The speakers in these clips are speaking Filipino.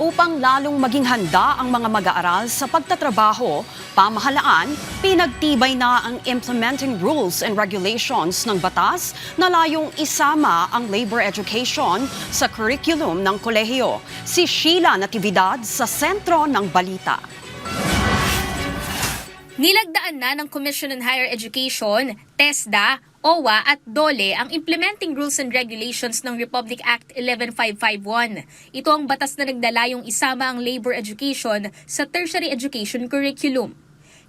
Upang lalong maging handa ang mga mag-aaral sa pagtatrabaho, pamahalaan, pinagtibay na ang implementing rules and regulations ng batas na layong isama ang labor education sa curriculum ng kolehiyo. Si Sheila Natividad sa sentro ng balita. Nilagdaan na ng Commission on Higher Education, TESDA, OWA at DOLE ang Implementing Rules and Regulations ng Republic Act 11551. Ito ang batas na nagdalayong isama ang labor education sa tertiary education curriculum.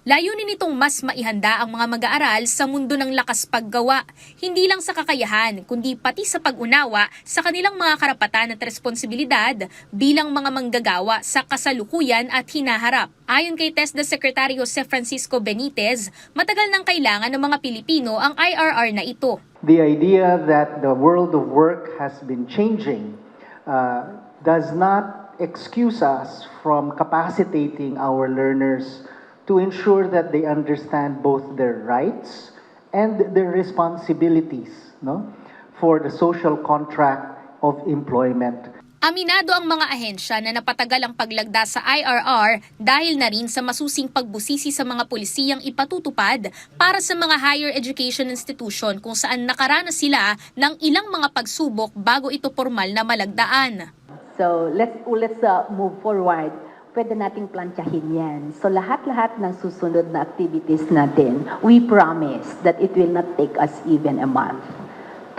Layunin nitong mas maihanda ang mga mag-aaral sa mundo ng lakas paggawa, hindi lang sa kakayahan, kundi pati sa pag-unawa sa kanilang mga karapatan at responsibilidad bilang mga manggagawa sa kasalukuyan at hinaharap. Ayon kay TESDA Secretary Jose Francisco Benitez, matagal nang kailangan ng mga Pilipino ang IRR na ito. The idea that the world of work has been changing does not excuse us from capacitating our learners to ensure that they understand both their rights and their responsibilities, for the social contract of employment. Aminado ang mga ahensya na napatagal ang paglagda sa IRR dahil na rin sa masusing pagbusisi sa mga pulisiyang ipatutupad para sa mga higher education institution kung saan nakaranas sila ng ilang mga pagsubok bago ito formal na malagdaan. So let's move forward. Pwede nating plantsahin yan. So lahat-lahat ng susunod na activities natin, we promise that it will not take us even a month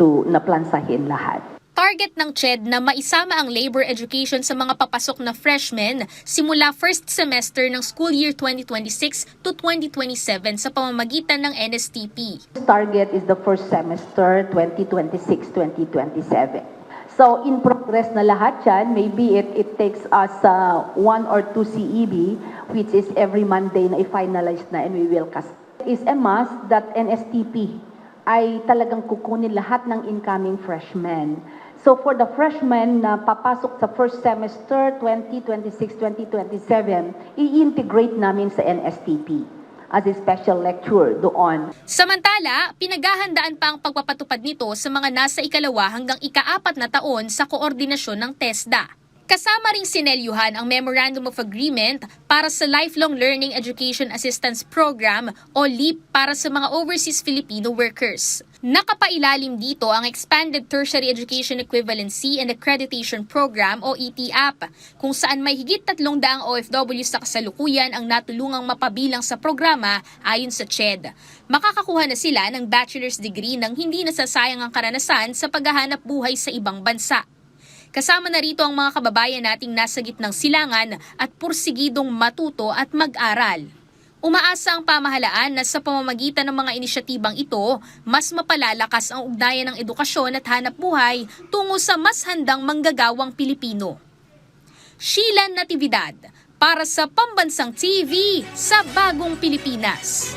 to naplansahin lahat. Target ng CHED na maisama ang labor education sa mga papasok na freshmen simula first semester ng school year 2026 to 2027 sa pamamagitan ng NSTP. Target is the first semester 2026-2027. So in progress na lahat yan, maybe it takes us 1 or 2 CEB, which is every Monday na i-finalize na and we will cast. It is a must that NSTP ay talagang kukunin lahat ng incoming freshmen. So for the freshmen na papasok sa first semester 2026-2027, i-integrate namin sa NSTP as a special lecture doon. Samantala, pinaghahandaan pa ang pagpapatupad nito sa mga nasa ikalawa hanggang ika-4 na taon sa koordinasyon ng TESDA. Kasama ring sinelyuhan ang Memorandum of Agreement para sa Lifelong Learning Education Assistance Program o LEAP para sa mga overseas Filipino workers. Nakapailalim dito ang Expanded Tertiary Education Equivalency and Accreditation Program o ETAP, kung saan may higit 300 OFW sa kasalukuyan ang natulungang mapabilang sa programa ayon sa CHED. Makakakuha na sila ng bachelor's degree nang hindi nasasayang ang karanasan sa paghahanap buhay sa ibang bansa. Kasama na rito ang mga kababayan nating nasa gitnang silangan at pursigidong matuto at mag-aral. Umaasa ang pamahalaan na sa pamamagitan ng mga inisyatibang ito, mas mapalalakas ang ugnayan ng edukasyon at hanap buhay tungo sa mas handang manggagawang Pilipino. Sheila Natividad, para sa Pambansang TV sa Bagong Pilipinas.